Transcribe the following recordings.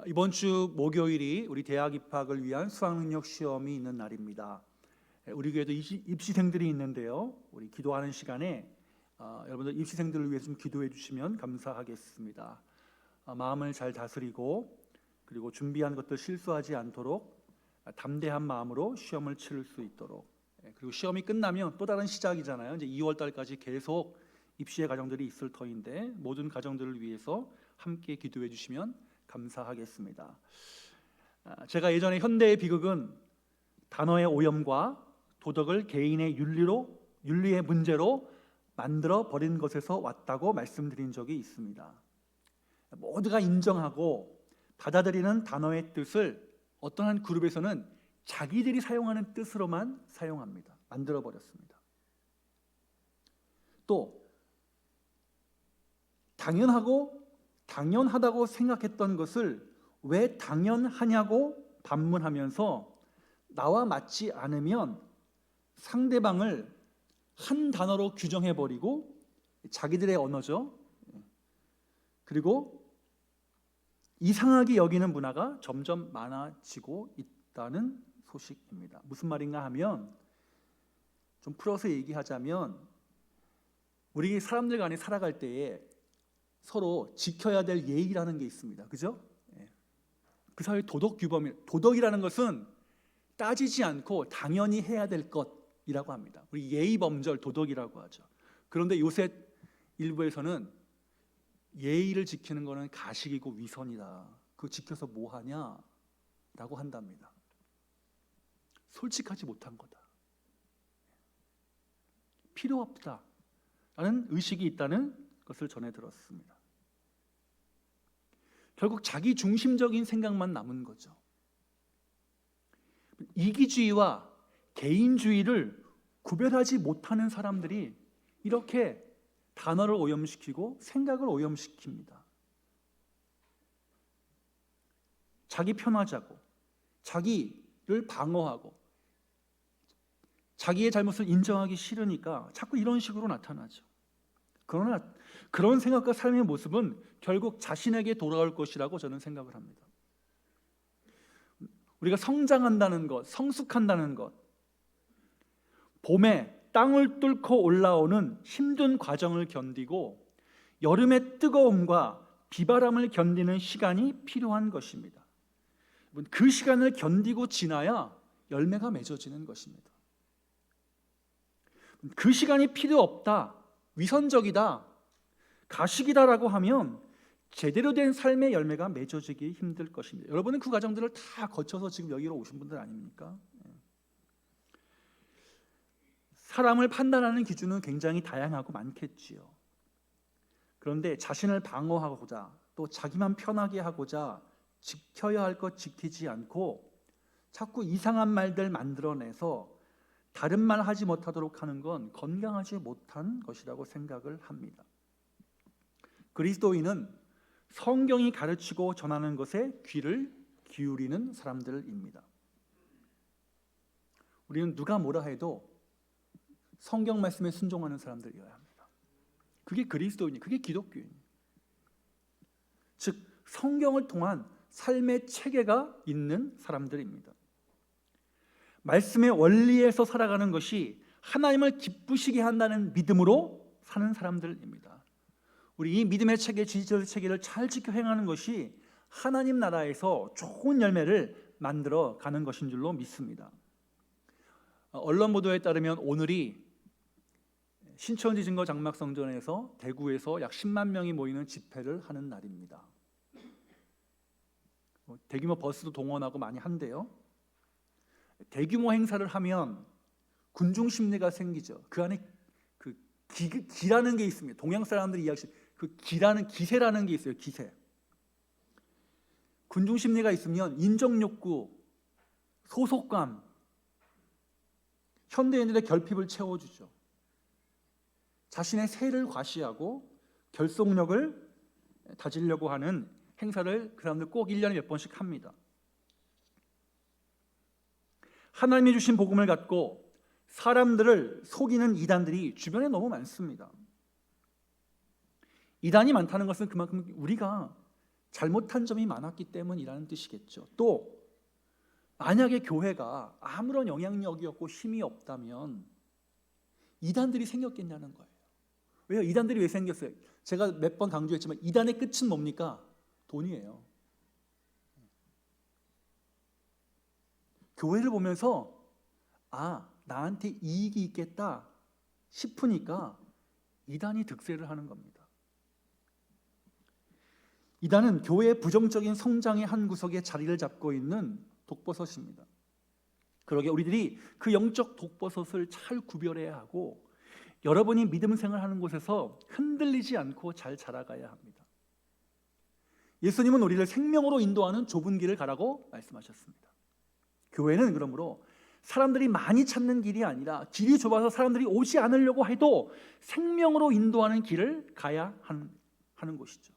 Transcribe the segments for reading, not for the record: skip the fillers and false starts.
이번 주 목요일이 우리 대학 입학을 위한 수학능력 시험이 있는 날입니다. 우리 교회도 입시생들이 있는데요. 우리 기도하는 시간에 여러분들 입시생들을 위해서 좀 기도해 주시면 감사하겠습니다. 마음을 잘 다스리고 그리고 준비한 것들 실수하지 않도록 담대한 마음으로 시험을 치를 수 있도록, 그리고 시험이 끝나면 또 다른 시작이잖아요. 이제 2월 달까지 계속 입시의 과정들이 있을 터인데 모든 가정들을 위해서 함께 기도해 주시면 감사하겠습니다. 제가 예전에 현대의 비극은 단어의 오염과 도덕을 개인의 윤리의 문제로 만들어 버린 것에서 왔다고 말씀드린 적이 있습니다. 모두가 인정하고 받아들이는 단어의 뜻을 어떤 한 그룹에서는 자기들이 사용하는 뜻으로만 사용합니다. 만들어 버렸습니다. 또 당연하다고 생각했던 것을 왜 당연하냐고 반문하면서 나와 맞지 않으면 상대방을 한 단어로 규정해버리고 자기들의 언어죠. 그리고 이상하게 여기는 문화가 점점 많아지고 있다는 소식입니다. 무슨 말인가 하면, 좀 풀어서 얘기하자면, 우리 사람들 간에 살아갈 때에 서로 지켜야 될 예의라는 게 있습니다. 그죠? 그 사회 도덕이라는 것은 따지지 않고 당연히 해야 될 것이라고 합니다. 우리 예의 범절 도덕이라고 하죠. 그런데 요새 일부에서는 예의를 지키는 것은 가식이고 위선이다. 그거 지켜서 뭐 하냐라고 한답니다. 솔직하지 못한 거다. 필요 없다라는 의식이 있다는 것을 전해 들었습니다. 결국 자기 중심적인 생각만 남은 거죠. 이기주의와 개인주의를 구별하지 못하는 사람들이 이렇게 단어를 오염시키고 생각을 오염시킵니다. 자기 편하자고, 자기를 방어하고, 자기의 잘못을 인정하기 싫으니까 자꾸 이런 식으로 나타나죠. 그러나 그런 생각과 삶의 모습은 결국 자신에게 돌아올 것이라고 저는 생각을 합니다. 우리가 성장한다는 것, 성숙한다는 것, 봄에 땅을 뚫고 올라오는 힘든 과정을 견디고 여름의 뜨거움과 비바람을 견디는 시간이 필요한 것입니다. 그 시간을 견디고 지나야 열매가 맺어지는 것입니다. 그 시간이 필요 없다, 위선적이다, 가식이다라고 하면 제대로 된 삶의 열매가 맺어지기 힘들 것입니다. 여러분은 그 과정들을 다 거쳐서 지금 여기로 오신 분들 아닙니까? 사람을 판단하는 기준은 굉장히 다양하고 많겠지요. 그런데 자신을 방어하고자, 또 자기만 편하게 하고자 지켜야 할 것 지키지 않고 자꾸 이상한 말들 만들어내서 다른 말 하지 못하도록 하는 건 건강하지 못한 것이라고 생각을 합니다. 그리스도인은 성경이 가르치고 전하는 것에 귀를 기울이는 사람들입니다. 우리는 누가 뭐라 해도 성경 말씀에 순종하는 사람들이어야 합니다. 그게 그리스도인이, 그게 기독교인. 즉 성경을 통한 삶의 체계가 있는 사람들입니다. 말씀의 원리에서 살아가는 것이 하나님을 기쁘시게 한다는 믿음으로 사는 사람들입니다. 우리 이 믿음의 체계, 지지의 체계를 잘 지켜 행하는 것이 하나님 나라에서 좋은 열매를 만들어 가는 것인 줄로 믿습니다. 언론 보도에 따르면 오늘이 신천지 증거 장막성전에서 대구에서 약 10만 명이 모이는 집회를 하는 날입니다. 대규모 버스도 동원하고 많이 한대요. 대규모 행사를 하면 군중 심리가 생기죠. 그 안에 그 기라는 게 있습니다. 동양 사람들이 이야기하는 그 기세라는 게 있어요. 기세. 군중 심리가 있으면 인정 욕구, 소속감, 현대인들의 결핍을 채워주죠. 자신의 세를 과시하고 결속력을 다지려고 하는 행사를 그 사람들 꼭 1년에 몇 번씩 합니다. 하나님이 주신 복음을 갖고 사람들을 속이는 이단들이 주변에 너무 많습니다. 이단이 많다는 것은 그만큼 우리가 잘못한 점이 많았기 때문이라는 뜻이겠죠. 또 만약에 교회가 아무런 영향력이 없고 힘이 없다면 이단들이 생겼겠냐는 거예요. 왜요? 이단들이 왜 생겼어요? 제가 몇 번 강조했지만 이단의 끝은 뭡니까? 돈이에요. 교회를 보면서 나한테 이익이 있겠다 싶으니까 이단이 득세를 하는 겁니다. 이단은 교회의 부정적인 성장의 한 구석에 자리를 잡고 있는 독버섯입니다. 그러게 우리들이 그 영적 독버섯을 잘 구별해야 하고 여러분이 믿음 생활하는 곳에서 흔들리지 않고 잘 자라가야 합니다. 예수님은 우리를 생명으로 인도하는 좁은 길을 가라고 말씀하셨습니다. 교회는 그러므로 사람들이 많이 찾는 길이 아니라 길이 좁아서 사람들이 오지 않으려고 해도 생명으로 인도하는 길을 가야 하는 곳이죠.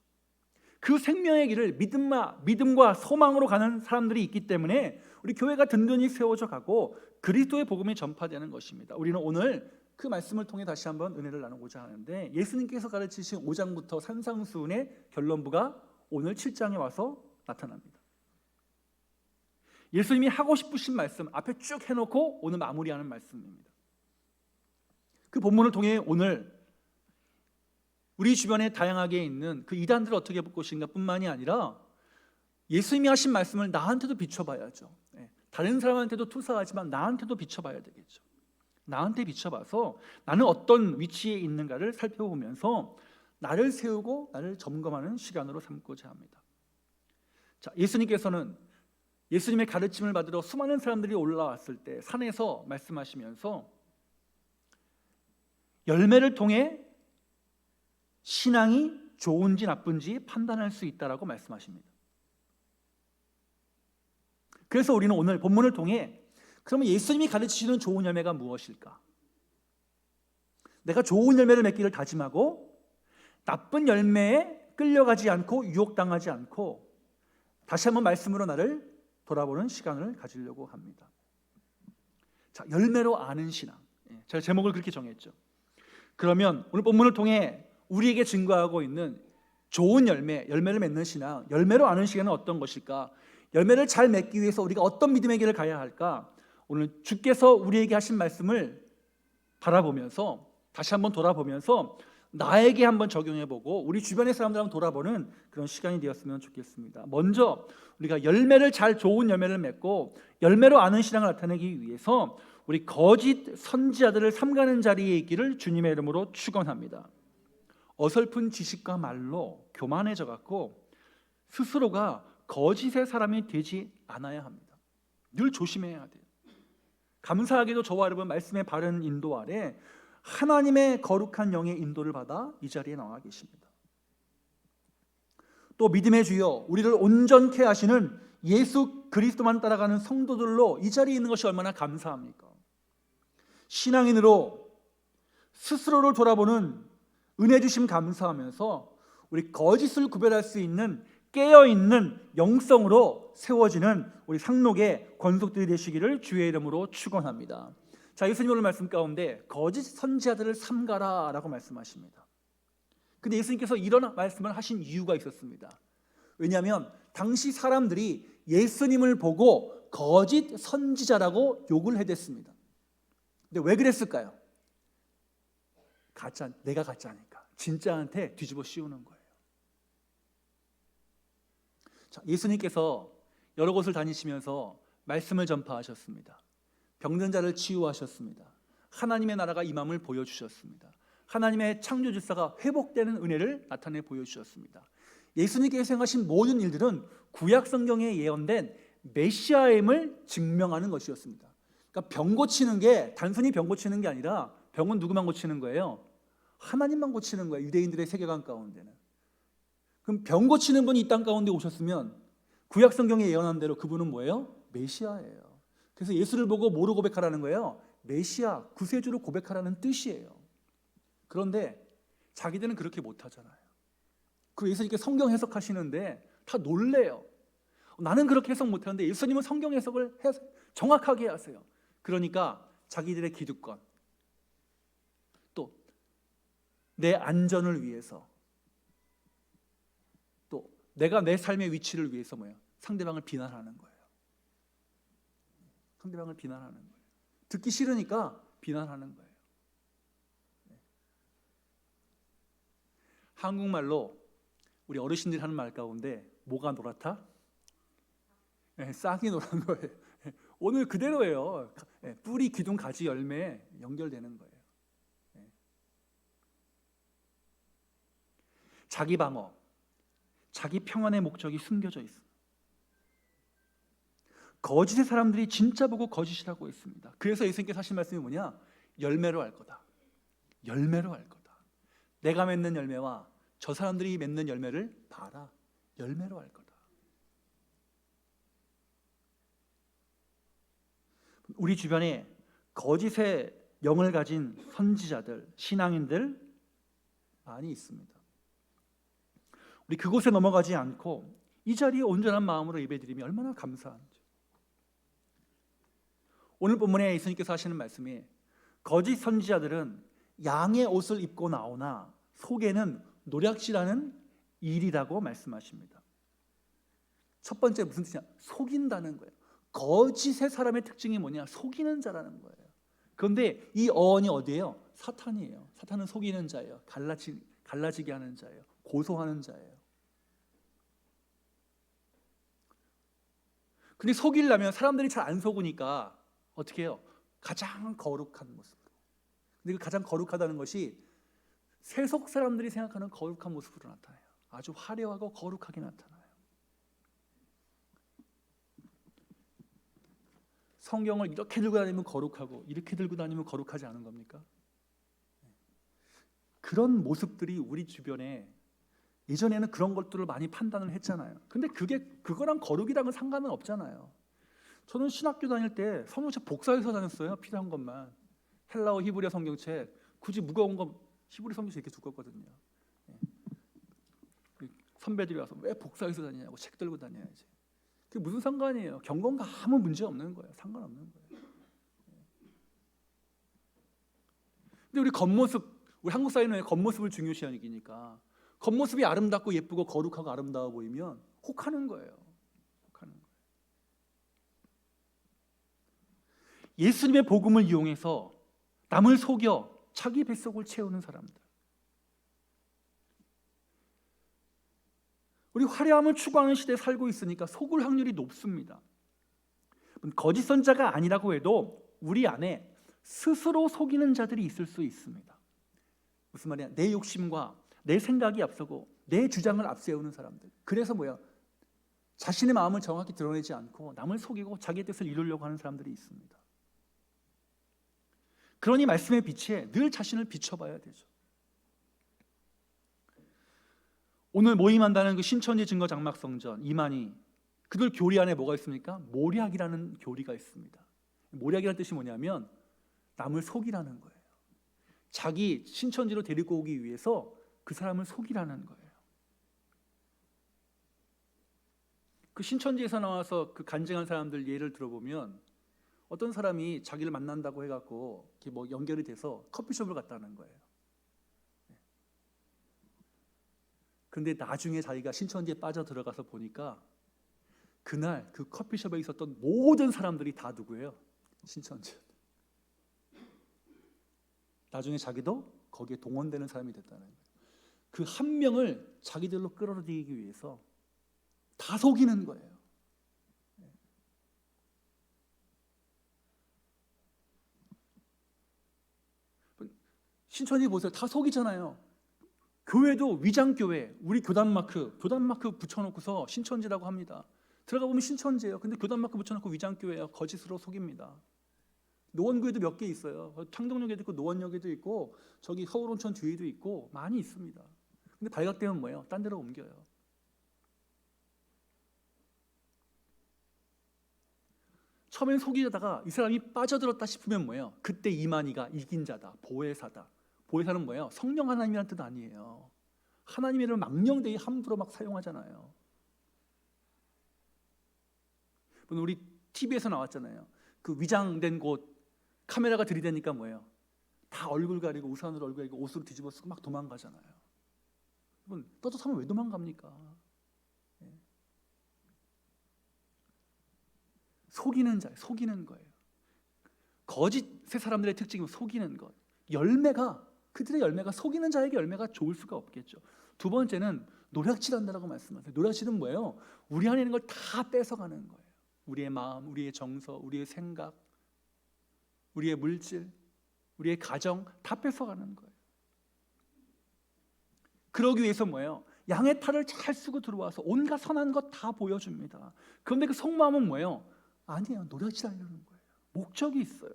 그 생명의 길을 믿음과 소망으로 가는 사람들이 있기 때문에 우리 교회가 든든히 세워져 가고 그리스도의 복음이 전파되는 것입니다. 우리는 오늘 그 말씀을 통해 다시 한번 은혜를 나누고자 하는데 예수님께서 가르치신 5장부터 산상수훈의 결론부가 오늘 7장에 와서 나타납니다. 예수님이 하고 싶으신 말씀 앞에 쭉 해놓고 오늘 마무리하는 말씀입니다. 그 본문을 통해 오늘 우리 주변에 다양하게 있는 그 이단들을 어떻게 볼 것인가 뿐만이 아니라 예수님이 하신 말씀을 나한테도 비춰봐야죠. 다른 사람한테도 투사하지만 나한테도 비춰봐야 되겠죠. 나한테 비춰봐서 나는 어떤 위치에 있는가를 살펴보면서 나를 세우고 나를 점검하는 시간으로 삼고자 합니다. 자, 예수님께서는 예수님의 가르침을 받으러 수많은 사람들이 올라왔을 때 산에서 말씀하시면서 열매를 통해 신앙이 좋은지 나쁜지 판단할 수 있다라고 말씀하십니다. 그래서 우리는 오늘 본문을 통해 그러면 예수님이 가르치시는 좋은 열매가 무엇일까? 내가 좋은 열매를 맺기를 다짐하고 나쁜 열매에 끌려가지 않고 유혹당하지 않고 다시 한번 말씀으로 나를 돌아보는 시간을 가지려고 합니다. 자, 열매로 아는 신앙. 제가 제목을 그렇게 정했죠. 그러면 오늘 본문을 통해 우리에게 증거하고 있는 좋은 열매를 맺는 신앙, 열매로 아는 시간은 어떤 것일까? 열매를 잘 맺기 위해서 우리가 어떤 믿음의 길을 가야 할까? 오늘 주께서 우리에게 하신 말씀을 바라보면서 다시 한번 돌아보면서 나에게 한번 적용해보고 우리 주변의 사람들 한번 돌아보는 그런 시간이 되었으면 좋겠습니다. 먼저 우리가 좋은 열매를 맺고 열매로 아는 신앙을 나타내기 위해서 우리 거짓 선지자들을 삼가는 자리에 있기를 주님의 이름으로 축원합니다. 어설픈 지식과 말로 교만해져 갖고 스스로가 거짓의 사람이 되지 않아야 합니다. 늘 조심해야 돼요. 감사하게도 저와 여러분 말씀의 바른 인도 아래 하나님의 거룩한 영의 인도를 받아 이 자리에 나와 계십니다. 또 믿음의 주여 우리를 온전케 하시는 예수 그리스도만 따라가는 성도들로 이 자리에 있는 것이 얼마나 감사합니까? 신앙인으로 스스로를 돌아보는 은혜 주심 감사하면서 우리 거짓을 구별할 수 있는 깨어있는 영성으로 세워지는 우리 상록의 권속들이 되시기를 주의 이름으로 축원합니다. 자, 예수님 오늘 말씀 가운데 거짓 선지자들을 삼가라 라고 말씀하십니다. 근데 예수님께서 이런 말씀을 하신 이유가 있었습니다. 왜냐하면 당시 사람들이 예수님을 보고 거짓 선지자라고 욕을 해댔습니다. 근데 왜 그랬을까요? 내가 가짜니까 진짜한테 뒤집어 씌우는 거예요. 자, 예수님께서 여러 곳을 다니시면서 말씀을 전파하셨습니다. 병든 자를 치유하셨습니다. 하나님의 나라가 임함을 보여주셨습니다. 하나님의 창조주사가 회복되는 은혜를 나타내 보여주셨습니다. 예수님께서 행하신 모든 일들은 구약 성경에 예언된 메시아임을 증명하는 것이었습니다. 그러니까 병 고치는 게 단순히 병 고치는 게 아니라 병은 누구만 고치는 거예요? 하나님만 고치는 거예요. 유대인들의 세계관 가운데는. 그럼 병 고치는 분이 이 땅 가운데 오셨으면 구약 성경에 예언한 대로 그분은 뭐예요? 메시아예요. 그래서 예수를 보고 뭐로 고백하라는 거예요? 메시아, 구세주로 고백하라는 뜻이에요. 그런데 자기들은 그렇게 못하잖아요. 그 예수님께 성경 해석하시는데 다 놀래요. 나는 그렇게 해석 못하는데 예수님은 성경 해석을 정확하게 하세요. 그러니까 자기들의 기득권, 또 내 안전을 위해서, 또 내가 내 삶의 위치를 위해서 뭐예요? 상대방을 비난하는 거예요. 상대방을 비난하는 거예요. 듣기 싫으니까 비난하는 거예요. 한국말로 우리 어르신들이 하는 말 가운데 뭐가 노랗다? 싹이 노란 거예요. 오늘 그대로예요. 뿌리, 기둥, 가지, 열매 연결되는 거예요. 자기 방어, 자기 평안의 목적이 숨겨져 있습니다. 거짓의 사람들이 진짜 보고 거짓이라고 했습니다. 그래서 예수님께서 하신 말씀이 뭐냐? 열매로 알 거다. 열매로 알 거다. 내가 맺는 열매와 저 사람들이 맺는 열매를 봐라. 열매로 알 거다. 우리 주변에 거짓의 영을 가진 선지자들, 신앙인들 많이 있습니다. 우리 그곳에 넘어가지 않고 이 자리에 온전한 마음으로 예배드리면 얼마나 감사한지. 오늘 본문에 예수님께서 하시는 말씀이 거짓 선지자들은 양의 옷을 입고 나오나 속에는 노략질하는 일이라고 말씀하십니다. 첫 번째 무슨 뜻이냐? 속인다는 거예요. 거짓의 사람의 특징이 뭐냐? 속이는 자라는 거예요. 그런데 이 어원이 어디예요? 사탄이에요. 사탄은 속이는 자예요. 갈라지게 하는 자예요. 고소하는 자예요. 근데 속이려면 사람들이 잘 안 속으니까 어떻게 해요? 가장 거룩한 모습으로. 근데 그 가장 거룩하다는 것이 세속 사람들이 생각하는 거룩한 모습으로 나타나요. 아주 화려하고 거룩하게 나타나요. 성경을 이렇게 들고 다니면 거룩하고 이렇게 들고 다니면 거룩하지 않은 겁니까? 그런 모습들이 우리 주변에 예전에는 그런 것들을 많이 판단을 했잖아요. 근데 그거랑 거룩이랑은 상관은 없잖아요. 저는 신학교 다닐 때 성경책 복사해서 다녔어요. 필요한 것만. 헬라어, 히브리어 성경책 굳이 무거운 거 히브리 성경책 이렇게 두껍거든요. 선배들이 와서 왜 복사해서 다니냐고 책 들고 다녀야지. 그게 무슨 상관이에요? 경건과 아무 문제 없는 거예요. 상관없는 거예요. 근데 우리 겉모습, 우리 한국 사회는 겉모습을 중요시 여기니까 겉모습이 아름답고 예쁘고 거룩하고 아름다워 보이면 혹하는 거예요. 혹하는 거예요. 예수님의 복음을 이용해서 남을 속여 자기 뱃속을 채우는 사람들. 우리 화려함을 추구하는 시대에 살고 있으니까 속을 확률이 높습니다. 거짓 선자가 아니라고 해도 우리 안에 스스로 속이는 자들이 있을 수 있습니다. 무슨 말이야? 내 욕심과 내 생각이 앞서고 내 주장을 앞세우는 사람들. 그래서 뭐야? 자신의 마음을 정확히 드러내지 않고 남을 속이고 자기의 뜻을 이루려고 하는 사람들이 있습니다. 그러니 말씀의 빛에 늘 자신을 비춰봐야 되죠. 오늘 모임한다는 그 신천지 증거 장막성전 이만희, 그들 교리 안에 뭐가 있습니까? 모략이라는 교리가 있습니다. 모략이라는 뜻이 뭐냐면 남을 속이라는 거예요. 자기 신천지로 데리고 오기 위해서 그 사람을 속이라는 거예요. 그 신천지에서 나와서 그 간증한 사람들 예를 들어보면 어떤 사람이 자기를 만난다고 해갖고 이렇게 뭐 연결이 돼서 커피숍을 갔다는 거예요. 근데 나중에 자기가 신천지에 빠져 들어가서 보니까 그날 그 커피숍에 있었던 모든 사람들이 다 누구예요? 신천지. 나중에 자기도 거기에 동원되는 사람이 됐다는 거예요. 그 한 명을 자기들로 끌어들이기 위해서 다 속이는 거예요. 신천지 보세요. 다 속이잖아요. 교회도 위장교회, 우리 교단 마크 붙여놓고서 신천지라고 합니다. 들어가 보면 신천지예요. 근데 교단 마크 붙여놓고 위장교회예요. 거짓으로 속입니다. 노원구에도 몇 개 있어요. 창동역에도 있고 노원역에도 있고 저기 서울온천 뒤에도 있고 많이 있습니다. 근데 발각되면 뭐예요? 딴 데로 옮겨요. 처음엔 속이다가 이 사람이 빠져들었다 싶으면 뭐예요? 그때 이만희가 이긴 자다, 보혜사다. 보혜사는 뭐예요? 성령 하나님이라는 뜻 아니에요. 하나님이라는 망령되이 함부로 막 사용하잖아요. 우리 TV에서 나왔잖아요. 그 위장된 곳 카메라가 들이대니까 뭐예요? 다 얼굴 가리고 우산으로 얼굴 가리고 옷으로 뒤집어 쓰고 막 도망가잖아요. 여러분 떳떳하면 왜 도망갑니까? 속이는 자, 속이는 거예요. 거짓의 사람들의 특징은 속이는 것. 열매가, 그들의 열매가, 속이는 자에게 열매가 좋을 수가 없겠죠. 두 번째는 노략질한다라고 말씀하세요. 노략질은 뭐예요? 우리 안에 있는 걸 다 뺏어가는 거예요. 우리의 마음, 우리의 정서, 우리의 생각, 우리의 물질, 우리의 가정 다 뺏어가는 거예요. 그러기 위해서 뭐예요? 양의 탈을 잘 쓰고 들어와서 온갖 선한 것 다 보여줍니다. 그런데 그 속마음은 뭐예요? 아니에요. 노략질하려는 거예요. 목적이 있어요.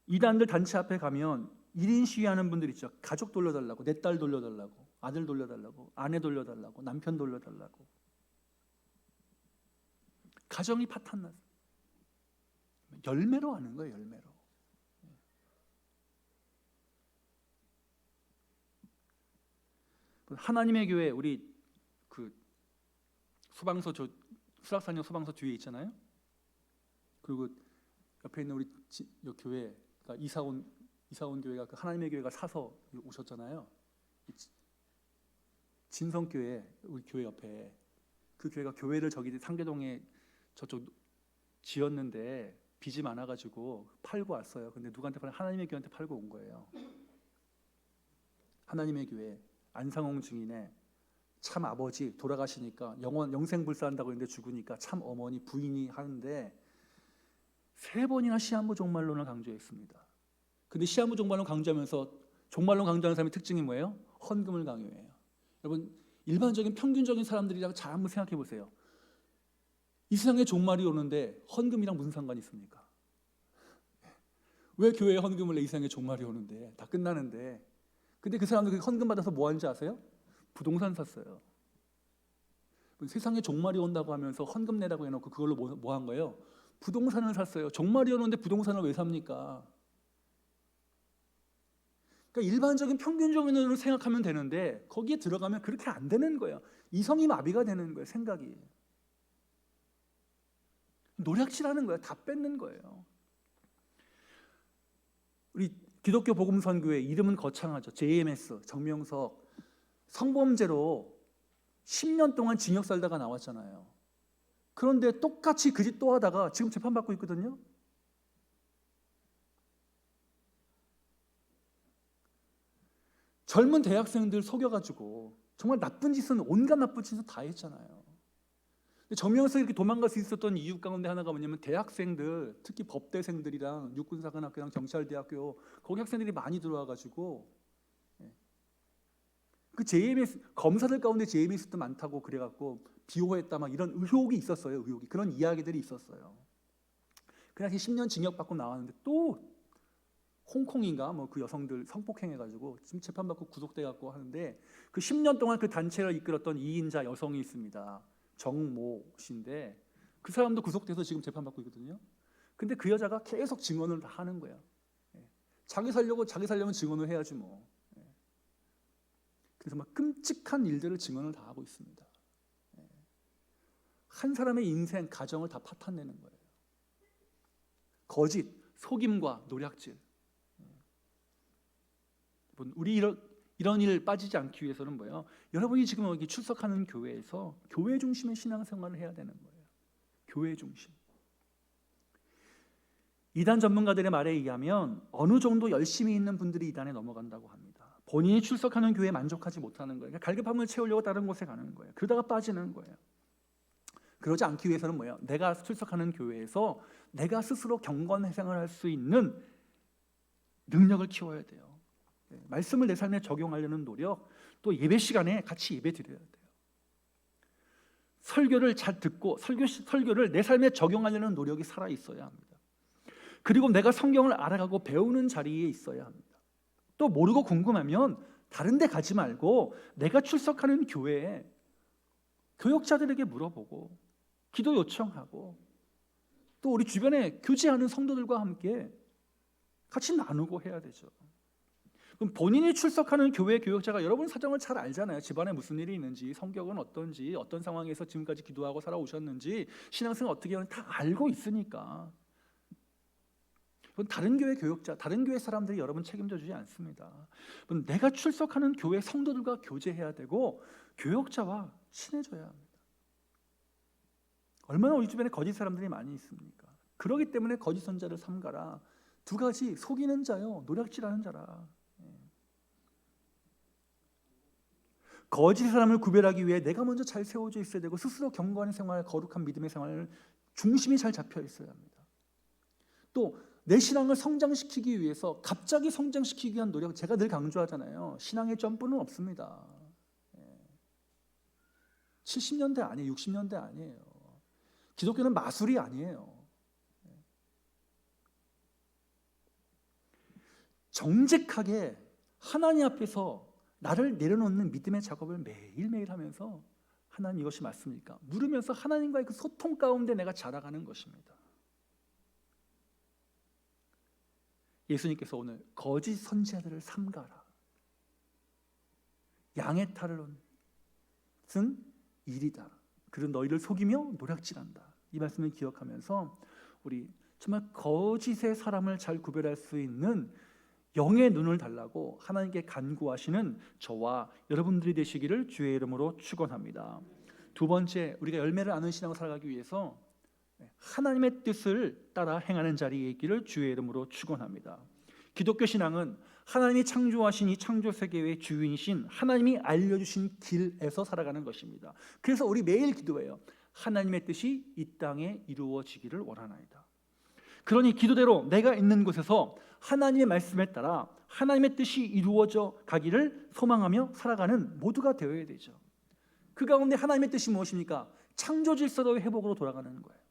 이단들 단체 앞에 가면 1인 시위하는 분들 있죠. 가족 돌려달라고, 내 딸 돌려달라고, 아들 돌려달라고, 아내 돌려달라고, 남편 돌려달라고. 가정이 파탄났어요. 열매로 하는 거예요. 열매로. 하나님의 교회, 우리 그 수방서, 수락산역 수방서 뒤에 있잖아요. 그리고 옆에 있는 우리 교회가 이사 온 교회가 그 하나님의 교회가 사서 오셨잖아요. 진성교회, 우리 교회 옆에 그 교회가 교회를 저기 상계동에 저쪽 지었는데 빚이 많아가지고 팔고 왔어요. 근데 누구한테 팔아? 하나님의 교회한테 팔고 온 거예요. 하나님의 교회 안상홍 증인의 참 아버지 돌아가시니까 영생불사한다고 했는데 죽으니까 참 어머니 부인이 하는데 3번이나 시한부 종말론을 강조했습니다. 근데 시한부 종말론 강조하면서 종말론 강조하는 사람의 특징이 뭐예요? 헌금을 강요해요. 여러분, 일반적인 평균적인 사람들이랑 잘 한번 생각해 보세요. 이 세상에 종말이 오는데 헌금이랑 무슨 상관이 있습니까? 왜 교회에 헌금을 내? 이 세상에 종말이 오는데 다 끝나는데. 근데 그 사람들 헌금 받아서 뭐 하는지 아세요? 부동산 샀어요. 세상에 종말이 온다고 하면서 헌금 내라고 해놓고 그걸로 뭐 한 거예요? 부동산을 샀어요. 종말이 오는데 부동산을 왜 삽니까? 그러니까 일반적인 평균적인 눈으로 생각하면 되는데 거기에 들어가면 그렇게 안 되는 거예요. 이성이 마비가 되는 거예요. 생각이. 노략질하는 거예요. 다 뺏는 거예요. 우리 기독교 복음선교회 이름은 거창하죠. JMS, 정명석 성범죄로 10년 동안 징역 살다가 나왔잖아요. 그런데 똑같이 그 짓 또 하다가 지금 재판받고 있거든요. 젊은 대학생들 속여가지고 정말 나쁜 짓은 온갖 나쁜 짓은 다 했잖아요. 정명석이 이렇게 도망갈 수 있었던 이유 가운데 하나가 뭐냐면 대학생들, 특히 법대생들이랑 육군사관학교랑 경찰대학교 거기 학생들이 많이 들어와가지고 그 JMS 검사들 가운데 JMS도 많다고 그래갖고 비호했다 막 이런 의혹이 있었어요. 의혹이 그런 이야기들이 있었어요. 그 당시 10년 징역 받고 나왔는데 또 홍콩인가 뭐 그 여성들 성폭행해가지고 지금 재판받고 구속돼갖고 하는데 그 10년 동안 그 단체를 이끌었던 2인자 여성이 있습니다. 정모 씨인데 그 사람도 구속돼서 지금 재판받고 있거든요. 근데 그 여자가 계속 증언을 다 하는 거예요. 자기 살려면 증언을 해야지 뭐. 그래서 막 끔찍한 일들을 증언을 다 하고 있습니다. 한 사람의 인생, 가정을 다 파탄내는 거예요. 거짓, 속임과 노략질. 우리 이런 일 빠지지 않기 위해서는 뭐예요? 여러분이 지금 여기 출석하는 교회에서 교회 중심의 신앙생활을 해야 되는 거예요. 교회 중심. 이단 전문가들의 말에 의하면 어느 정도 열심히 있는 분들이 이단에 넘어간다고 합니다. 본인이 출석하는 교회에 만족하지 못하는 거예요. 갈급함을 채우려고 다른 곳에 가는 거예요. 그러다가 빠지는 거예요. 그러지 않기 위해서는 뭐예요? 내가 출석하는 교회에서 내가 스스로 경건회생을 할 수 있는 능력을 키워야 돼요. 말씀을 내 삶에 적용하려는 노력, 또 예배 시간에 같이 예배 드려야 돼요. 설교를 잘 듣고 설교를 내 삶에 적용하려는 노력이 살아 있어야 합니다. 그리고 내가 성경을 알아가고 배우는 자리에 있어야 합니다. 또 모르고 궁금하면 다른 데 가지 말고 내가 출석하는 교회에 교역자들에게 물어보고 기도 요청하고 또 우리 주변에 교제하는 성도들과 함께 같이 나누고 해야 되죠. 그럼 본인이 출석하는 교회 교역자가 여러분 사정을 잘 알잖아요. 집안에 무슨 일이 있는지, 성격은 어떤지, 어떤 상황에서 지금까지 기도하고 살아오셨는지, 신앙생활 어떻게 하는지 다 알고 있으니까 다른 교회 교역자, 다른 교회 사람들이 여러분 책임져 주지 않습니다. 내가 출석하는 교회 성도들과 교제해야 되고 교역자와 친해져야 합니다. 얼마나 우리 주변에 거짓 사람들이 많이 있습니까? 그렇기 때문에 거짓 선자를 삼가라. 두 가지, 속이는 자요, 노략질하는 자라. 거짓 사람을 구별하기 위해 내가 먼저 잘 세워져 있어야 되고 스스로 경건한 생활, 거룩한 믿음의 생활을 중심이 잘 잡혀 있어야 합니다. 또 내 신앙을 성장시키기 위해서 갑자기 성장시키기 위한 노력, 제가 늘 강조하잖아요. 신앙의 점프는 없습니다. 70년대 아니에요. 60년대 아니에요. 기독교는 마술이 아니에요. 정직하게 하나님 앞에서 나를 내려놓는 믿음의 작업을 매일매일 하면서 하나님 이것이 맞습니까? 물으면서 하나님과의 그 소통 가운데 내가 자라가는 것입니다. 예수님께서 오늘 거짓 선지자들을 삼가라. 양의 탈을 쓴 일이다. 그는 너희를 속이며 노략질한다. 이 말씀을 기억하면서 우리 정말 거짓의 사람을 잘 구별할 수 있는 영의 눈을 달라고 하나님께 간구하시는 저와 여러분들이 되시기를 주의 이름으로 축원합니다. 두 번째, 우리가 열매를 아는 신앙을 살아가기 위해서 하나님의 뜻을 따라 행하는 자리에 있기를 주의 이름으로 축원합니다. 기독교 신앙은 하나님이 창조하신 이 창조 세계의 주인이신 하나님이 알려주신 길에서 살아가는 것입니다. 그래서 우리 매일 기도해요. 하나님의 뜻이 이 땅에 이루어지기를 원하나이다. 그러니 기도대로 내가 있는 곳에서 하나님의 말씀에 따라 하나님의 뜻이 이루어져 가기를 소망하며 살아가는 모두가 되어야 되죠. 그 가운데 하나님의 뜻이 무엇입니까? 창조 질서의 회복으로 돌아가는 거예요.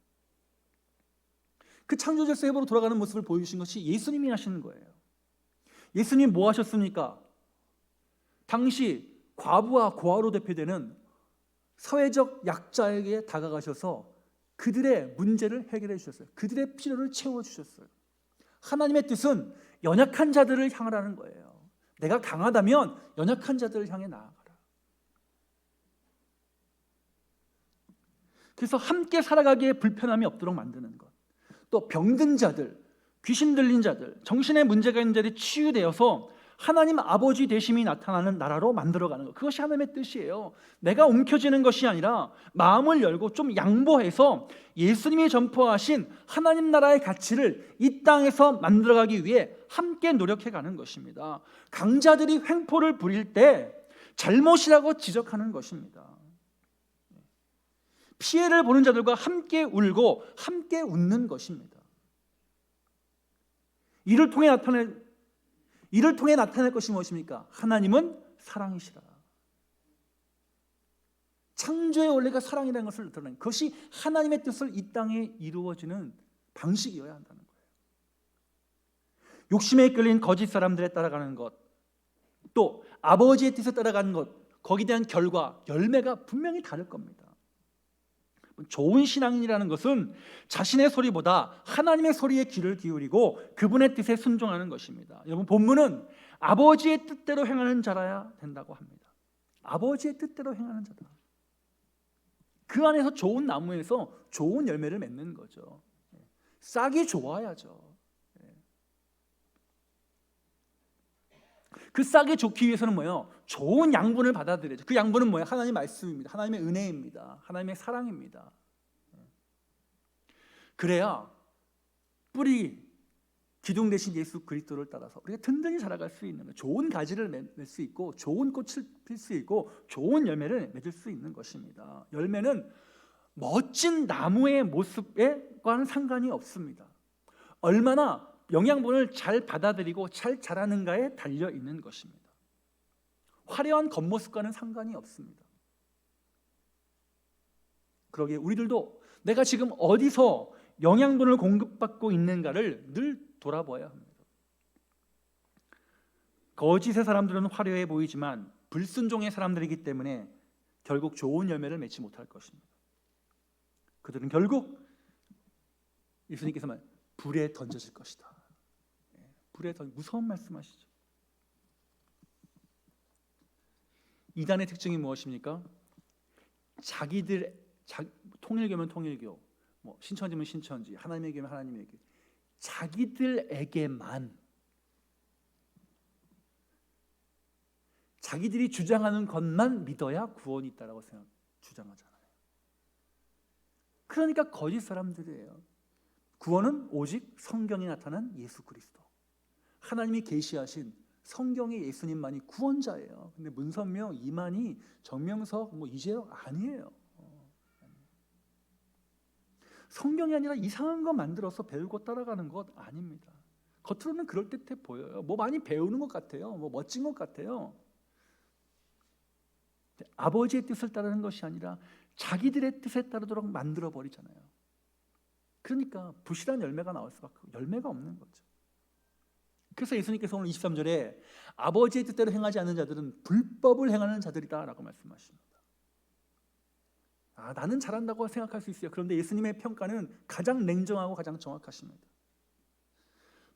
그 창조 질서 회복으로 돌아가는 모습을 보여주신 것이 예수님이 하시는 거예요. 예수님 뭐 하셨습니까? 당시 과부와 고아로 대표되는 사회적 약자에게 다가가셔서 그들의 문제를 해결해 주셨어요. 그들의 필요를 채워주셨어요. 하나님의 뜻은 연약한 자들을 향하라는 거예요. 내가 강하다면 연약한 자들을 향해 나아가라. 그래서 함께 살아가기에 불편함이 없도록 만드는 것. 또 병든 자들, 귀신 들린 자들, 정신에 문제가 있는 자들이 치유되어서 하나님 아버지 되심이 나타나는 나라로 만들어가는 것. 그것이 하나님의 뜻이에요. 내가 움켜쥐는 것이 아니라 마음을 열고 좀 양보해서 예수님이 전포하신 하나님 나라의 가치를 이 땅에서 만들어가기 위해 함께 노력해가는 것입니다. 강자들이 횡포를 부릴 때 잘못이라고 지적하는 것입니다. 피해를 보는 자들과 함께 울고 함께 웃는 것입니다. 이를 통해 나타낼 것이 무엇입니까? 하나님은 사랑이시라. 창조의 원리가 사랑이라는 것을 드러내는 그것이 하나님의 뜻을 이 땅에 이루어지는 방식이어야 한다는 거예요. 욕심에 끌린 거짓 사람들에 따라가는 것, 또 아버지의 뜻에 따라가는 것, 거기에 대한 결과, 열매가 분명히 다를 겁니다. 좋은 신앙인이라는 것은 자신의 소리보다 하나님의 소리에 귀를 기울이고 그분의 뜻에 순종하는 것입니다. 여러분, 본문은 아버지의 뜻대로 행하는 자라야 된다고 합니다. 아버지의 뜻대로 행하는 자다. 그 안에서 좋은 나무에서 좋은 열매를 맺는 거죠. 싹이 좋아야죠. 그 싹이 좋기 위해서는 뭐예요? 좋은 양분을 받아들여야죠. 그 양분은 뭐예요? 하나님의 말씀입니다. 하나님의 은혜입니다. 하나님의 사랑입니다. 그래야 뿌리, 기둥 대신 예수 그리스도를 따라서 우리가 든든히 자라갈 수 있는 거예요. 좋은 가지를 맺을 수 있고 좋은 꽃을 필 수 있고 좋은 열매를 맺을 수 있는 것입니다. 열매는 멋진 나무의 모습과는 상관이 없습니다. 얼마나 영양분을 잘 받아들이고 잘 자라는가에 달려 있는 것입니다. 화려한 겉모습과는 상관이 없습니다. 그러기에 우리들도 내가 지금 어디서 영양분을 공급받고 있는가를 늘 돌아봐야 합니다. 거짓의 사람들은 화려해 보이지만 불순종의 사람들이기 때문에 결국 좋은 열매를 맺지 못할 것입니다. 그들은 결국 예수님께서 말 불에 던져질 것이다. 무서운 말씀하시죠. 이단의 특징이 무엇입니까? 통일교면 통일교, 신천지면 신천지, 하나님의 교면 하나님의 교. 자기들에게만, 자기들이 주장하는 것만 믿어야 구원이 있다라고 주장하잖아요. 그러니까 거짓 사람들이에요. 구원은 오직 성경에 나타난 예수 그리스도, 하나님이 계시하신 성경의 예수님만이 구원자예요. 근데 문선명, 이만희, 정명석, 이재영 아니에요. 성경이 아니라 이상한 거 만들어서 배우고 따라가는 것 아닙니다. 겉으로는 그럴듯해 보여요. 많이 배우는 것 같아요. 멋진 것 같아요. 아버지의 뜻을 따르는 것이 아니라 자기들의 뜻에 따르도록 만들어 버리잖아요. 그러니까 부실한 열매가 나올 수밖에 열매가 없는 거죠. 그래서 예수님께서 오늘 23절에 아버지의 뜻대로 행하지 않는 자들은 불법을 행하는 자들이다라고 말씀하십니다. 나는 잘한다고 생각할 수 있어요. 그런데 예수님의 평가는 가장 냉정하고 가장 정확하십니다.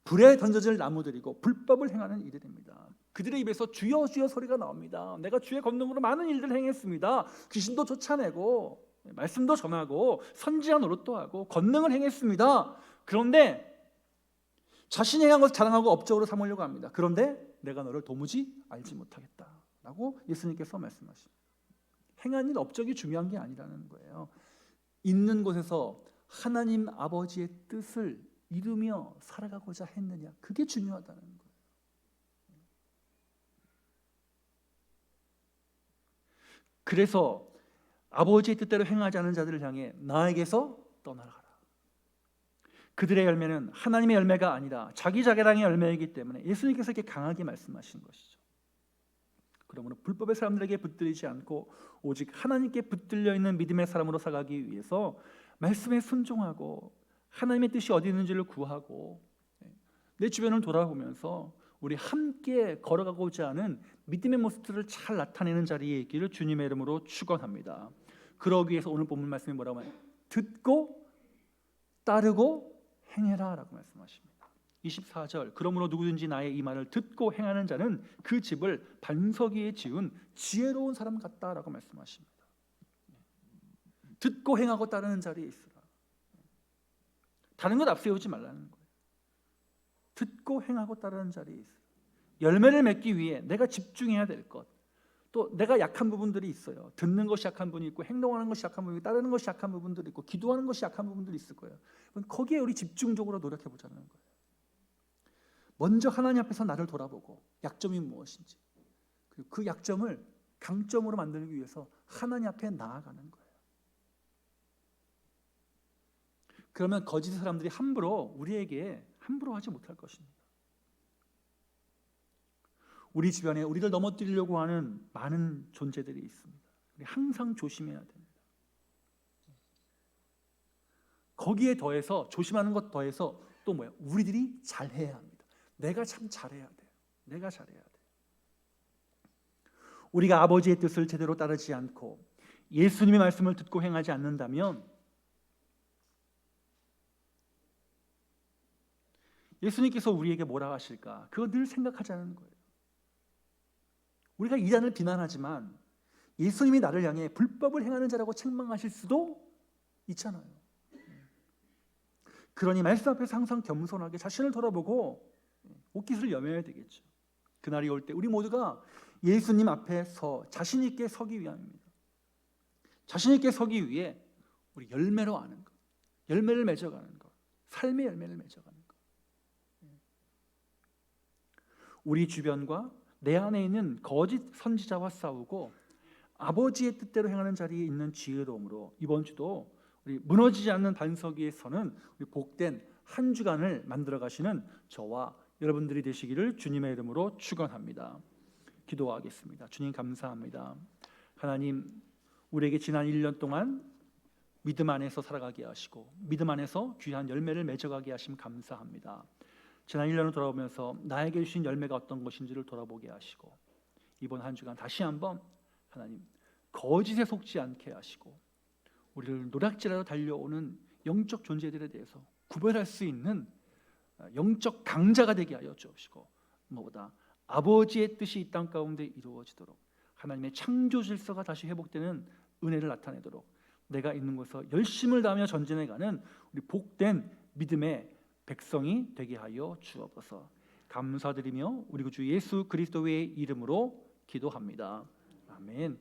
불에 던져질 나무들이고 불법을 행하는 이들입니다. 그들의 입에서 주여 주여 소리가 나옵니다. 내가 주의 권능으로 많은 일들을 행했습니다. 귀신도 쫓아내고 말씀도 전하고 선지자 노릇도 하고 권능을 행했습니다. 그런데 자신이 행한 것을 자랑하고 업적으로 삼으려고 합니다. 그런데 내가 너를 도무지 알지 못하겠다라고 예수님께서 말씀하십니다. 행한 일, 업적이 중요한 게 아니라는 거예요. 있는 곳에서 하나님 아버지의 뜻을 이루며 살아가고자 했느냐, 그게 중요하다는 거예요. 그래서 아버지의 뜻대로 행하지 않는 자들을 향해 나에게서 떠나가라. 그들의 열매는 하나님의 열매가 아니라 자기 자기랑의 열매이기 때문에 예수님께서 이렇게 강하게 말씀하신 것이죠. 그러므로 불법의 사람들에게 붙들리지 않고 오직 하나님께 붙들려 있는 믿음의 사람으로 살아가기 위해서 말씀에 순종하고 하나님의 뜻이 어디 있는지를 구하고 내 주변을 돌아보면서 우리 함께 걸어가고자 하는 믿음의 모습들을 잘 나타내는 자리에 있기를 주님의 이름으로 축원합니다. 그러기 위해서 오늘 본문 말씀이 뭐라고 하나요? 듣고 따르고 행해라 라고 말씀하십니다. 24절, 그러므로 누구든지 나의 이 말을 듣고 행하는 자는 그 집을 반석 위에 지은 지혜로운 사람 같다라고 말씀하십니다. 듣고 행하고 따르는 자리에 있으라. 다른 것 앞세우지 말라는 거예요. 듣고 행하고 따르는 자리에 있으라. 열매를 맺기 위해 내가 집중해야 될 것, 또 내가 약한 부분들이 있어요. 듣는 것이 약한 부분이 있고 행동하는 것이 약한 부분이 있고 따르는 것이 약한 부분들이 있고 기도하는 것이 약한 부분들이 있을 거예요. 거기에 우리 집중적으로 노력해 보자는 거예요. 먼저 하나님 앞에서 나를 돌아보고 약점이 무엇인지, 그리고 그 약점을 강점으로 만들기 위해서 하나님 앞에 나아가는 거예요. 그러면 거짓 사람들이 함부로 우리에게 함부로 하지 못할 것입니다. 우리 주변에 우리를 넘어뜨리려고 하는 많은 존재들이 있습니다. 우리 항상 조심해야 됩니다. 거기에 더해서 조심하는 것 더해서 또 뭐야? 우리들이 잘해야 합니다. 내가 참 잘해야 돼요. 내가 잘해야 돼요. 우리가 아버지의 뜻을 제대로 따르지 않고 예수님의 말씀을 듣고 행하지 않는다면 예수님께서 우리에게 뭐라 하실까? 그거 늘 생각하자는 거예요. 우리가 이단을 비난하지만 예수님이 나를 향해 불법을 행하는 자라고 책망하실 수도 있잖아요. 그러니 말씀 앞에서 항상 겸손하게 자신을 돌아보고 옷깃을 여며야 되겠죠. 그날이 올 때 우리 모두가 예수님 앞에 자신 있게 서기 위함입니다. 자신 있게 서기 위해 우리 열매로 아는 것, 열매를 맺어가는 것, 삶의 열매를 맺어가는 것. 우리 주변과 내 안에 있는 거짓 선지자와 싸우고 아버지의 뜻대로 행하는 자리에 있는 지혜로움으로 이번 주도 우리 무너지지 않는 반석 위에 서는 우리 복된 한 주간을 만들어 가시는 저와 여러분들이 되시기를 주님의 이름으로 축원합니다. 기도하겠습니다. 주님 감사합니다. 하나님, 우리에게 지난 1년 동안 믿음 안에서 살아가게 하시고 믿음 안에서 귀한 열매를 맺어가게 하심 감사합니다. 지난 1년을 돌아보면서 나에게 주신 열매가 어떤 것인지를 돌아보게 하시고 이번 한 주간 다시 한번 하나님 거짓에 속지 않게 하시고 우리를 노략질하러 달려오는 영적 존재들에 대해서 구별할 수 있는 영적 강자가 되게 하여 주옵시고 무엇보다 아버지의 뜻이 이 땅 가운데 이루어지도록 하나님의 창조 질서가 다시 회복되는 은혜를 나타내도록 내가 있는 곳에서 열심을 다하며 전진해가는 우리 복된 믿음의 백성이 되게 하여 주옵소서. 감사드리며 우리 구주 예수 그리스도의 이름으로 기도합니다. 아멘.